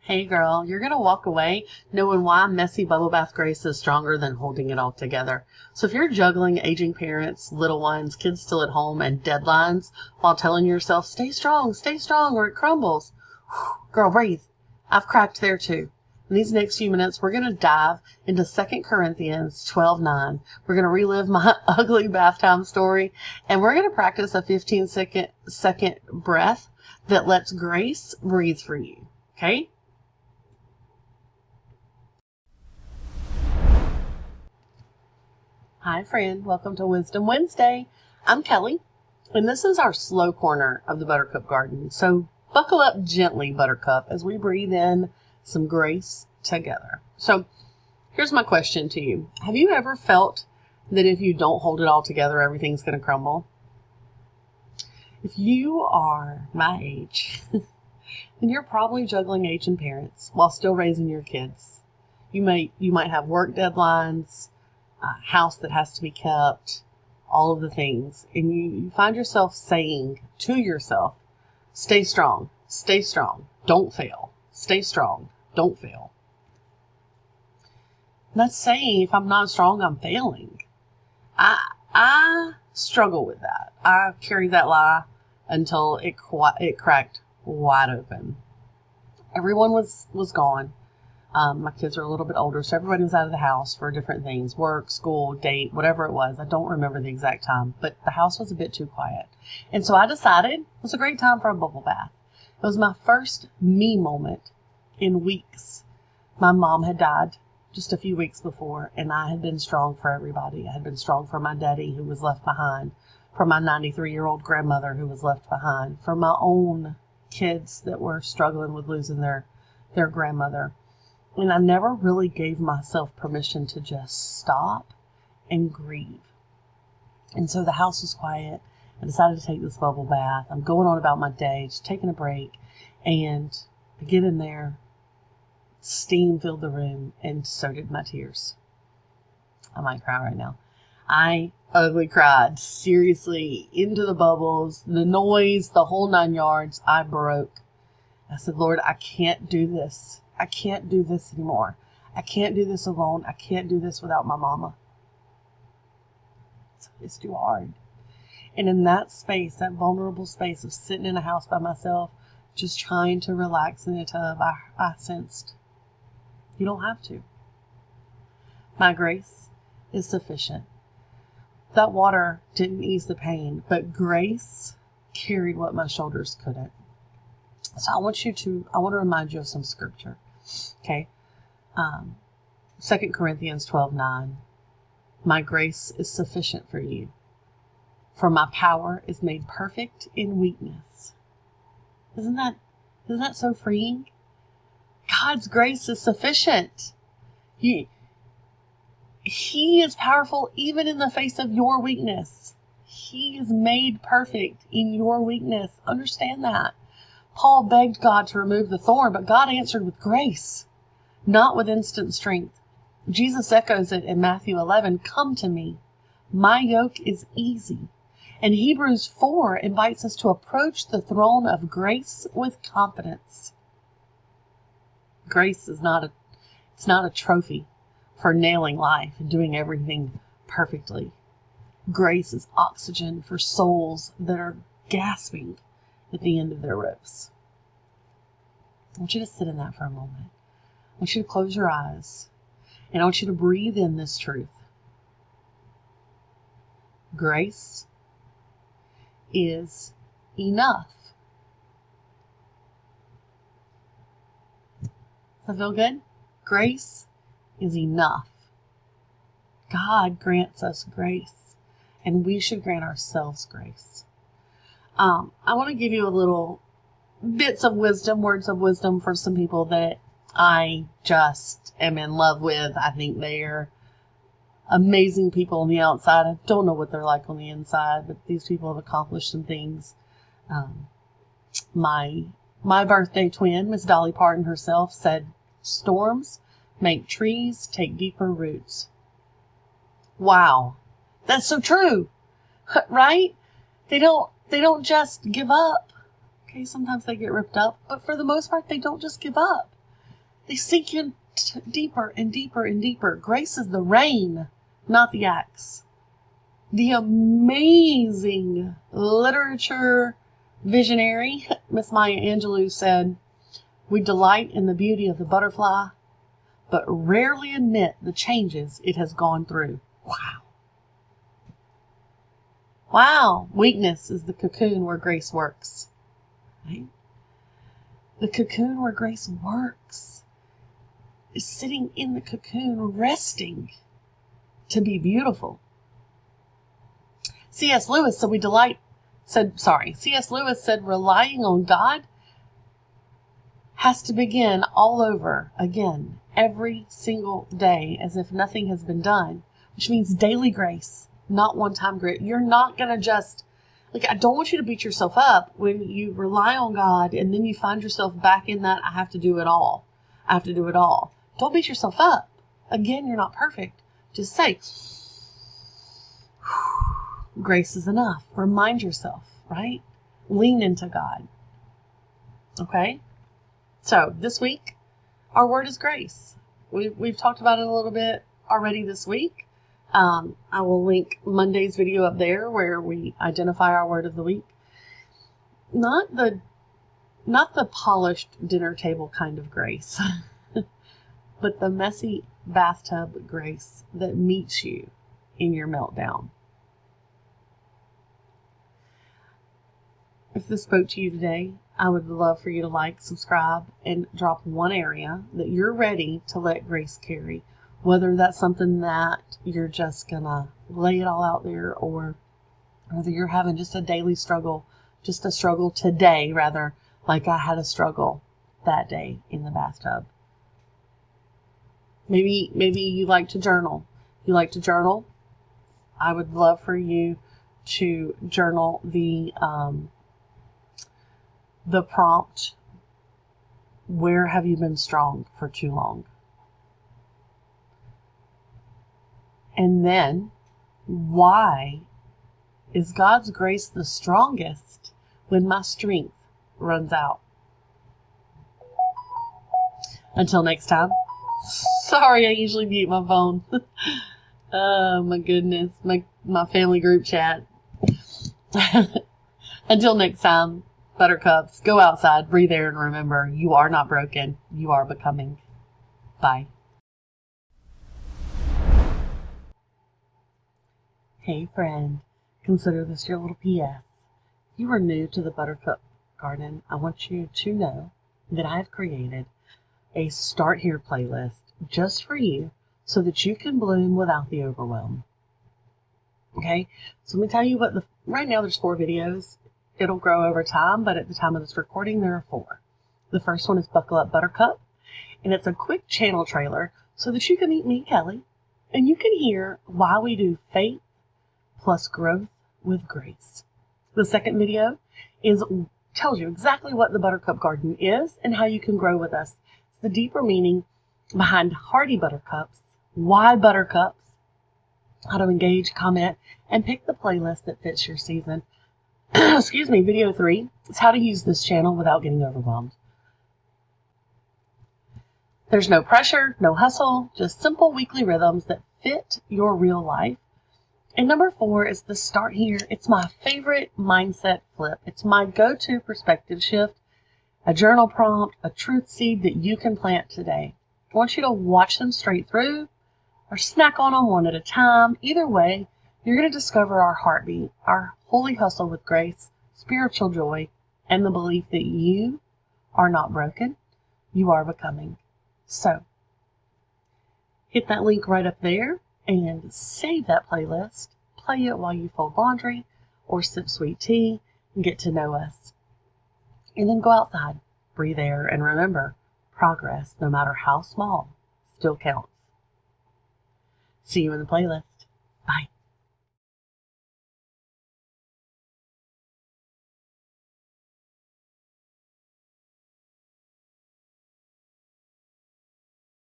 Hey girl, you're going to walk away knowing why messy bubble bath grace is stronger than holding it all together. So if you're juggling aging parents, little ones, kids still at home, and deadlines while telling yourself, stay strong, or it crumbles. Girl, breathe. I've cracked there too. In these next few minutes, we're going to dive into 2 Corinthians 12:9. We're going to relive my ugly bath time story, and we're going to practice a 15-second breath that lets grace breathe for you. Okay? Hi, friend. Welcome to Wisdom Wednesday. I'm Kelli, and this is our slow corner of the Buttercup garden. So buckle up gently, Buttercup, as we breathe in some grace together. So here's my question to you. Have you ever felt that if you don't hold it all together, everything's going to crumble? If you are my age, then you're probably juggling aging parents while still raising your kids. You might have work deadlines, a house that has to be kept, all of the things. And you find yourself saying to yourself, stay strong, don't fail. Stay strong, don't fail. And that's saying if I'm not strong, I'm failing. I struggle with that. I carried that lie until it cracked wide open. Everyone was gone. My kids are a little bit older, so everybody was out of the house for different things, work, school, date, whatever it was. I don't remember the exact time, but the house was a bit too quiet. And so I decided it was a great time for a bubble bath. It was my first me moment in weeks. My mom had died just a few weeks before, and I had been strong for everybody. I had been strong for my daddy, who was left behind, for my 93-year-old grandmother, who was left behind, for my own kids that were struggling with losing their grandmother. And I never really gave myself permission to just stop and grieve. And so the house was quiet. I decided to take this bubble bath. I'm going on about my day, just taking a break. And I get in there. Steam filled the room, and so did my tears. I might cry right now. I ugly cried. Seriously, into the bubbles, the noise, the whole 9 yards. I broke. I said, Lord, I can't do this. I can't do this anymore. I can't do this alone. I can't do this without my mama. It's too hard. And in that space, that vulnerable space of sitting in a house by myself, just trying to relax in a tub, I sensed, you don't have to. My grace is sufficient. That water didn't ease the pain, but grace carried what my shoulders couldn't. So I want to remind you of some scripture. Okay. 2 Corinthians 12:9. My grace is sufficient for you, for my power is made perfect in weakness. Isn't that so freeing? God's grace is sufficient. He is powerful even in the face of your weakness. He is made perfect in your weakness. Understand that. Paul begged God to remove the thorn, but God answered with grace, not with instant strength. Jesus echoes it in Matthew 11, come to me. My yoke is easy. And Hebrews 4 invites us to approach the throne of grace with confidence. Grace is not a trophy for nailing life and doing everything perfectly. Grace is oxygen for souls that are gasping at the end of their ropes. I want you to sit in that for a moment. I want you to close your eyes, and I want you to breathe in this truth. Grace is enough. Does that feel good? Grace is enough. God grants us grace, and we should grant ourselves grace. I want to give you a little bits of wisdom, words of wisdom for some people that I just am in love with. I think they're amazing people on the outside. I don't know what they're like on the inside, but these people have accomplished some things. My birthday twin, Miss Dolly Parton herself, said, storms make trees take deeper roots. Wow. That's so true, right? They don't just give up. Okay, sometimes they get ripped up, but for the most part, they don't just give up. they sink in deeper and deeper and deeper. Grace is the rain, not the axe. The amazing literature visionary, Miss Maya Angelou, said, "We delight in the beauty of the butterfly, but rarely admit the changes it has gone through." Wow. Wow. Weakness is the cocoon where grace works. Right? The cocoon where grace works is sitting in the cocoon, resting to be beautiful. C.S. Lewis said relying on God has to begin all over again every single day as if nothing has been done, which means daily grace, not one-time grace. You're not going to just, I don't want you to beat yourself up when you rely on God and then you find yourself back in that, I have to do it all. I have to do it all. Don't beat yourself up. Again, you're not perfect. Just say, grace is enough. Remind yourself, right? Lean into God. Okay? So this week, our word is grace. We've talked about it a little bit already this week. I will link Monday's video up there where we identify our word of the week. Not the polished dinner table kind of grace, but the messy bathtub grace that meets you in your meltdown. If this spoke to you today, I would love for you to like, subscribe, and drop one area that you're ready to let grace carry. Whether that's something that you're just going to lay it all out there, or whether you're having just a daily struggle, just a struggle today, rather, like I had a struggle that day in the bathtub. Maybe you like to journal. You like to journal? I would love for you to journal the prompt, where have you been strong for too long? And then, why is God's grace the strongest when my strength runs out? Until next time. Sorry, I usually mute my phone. Oh my goodness, my family group chat. Until next time. Buttercups, go outside, breathe air, and remember, you are not broken. You are becoming. Bye. Hey friend, consider this your little PS. If you are new to the Buttercup Garden, I want you to know that I have created a Start Here playlist just for you so that you can bloom without the overwhelm. Okay, so let me tell you right now there's 4 videos. It'll grow over time, but at the time of this recording, there are 4. The first one is Buckle Up Buttercup, and it's a quick channel trailer so that you can meet me, Kelli, and you can hear why we do faith plus growth with grace. The second video tells you exactly what the Buttercup Garden is and how you can grow with us. It's the deeper meaning behind hardy buttercups, why buttercups, how to engage, comment, and pick the playlist that fits your season. Excuse me, video 3 is how to use this channel without getting overwhelmed. There's no pressure, no hustle, just simple weekly rhythms that fit your real life. And number 4 is the Start Here. It's my favorite mindset flip. It's my go-to perspective shift, a journal prompt, a truth seed that you can plant today. I want you to watch them straight through or snack on them one at a time. Either way, you're going to discover our heartbeat, our holy hustle with grace, spiritual joy, and the belief that you are not broken, you are becoming. So, hit that link right up there and save that playlist. Play it while you fold laundry or sip sweet tea and get to know us. And then go outside, breathe air, and remember, progress, no matter how small, still counts. See you in the playlist. Bye.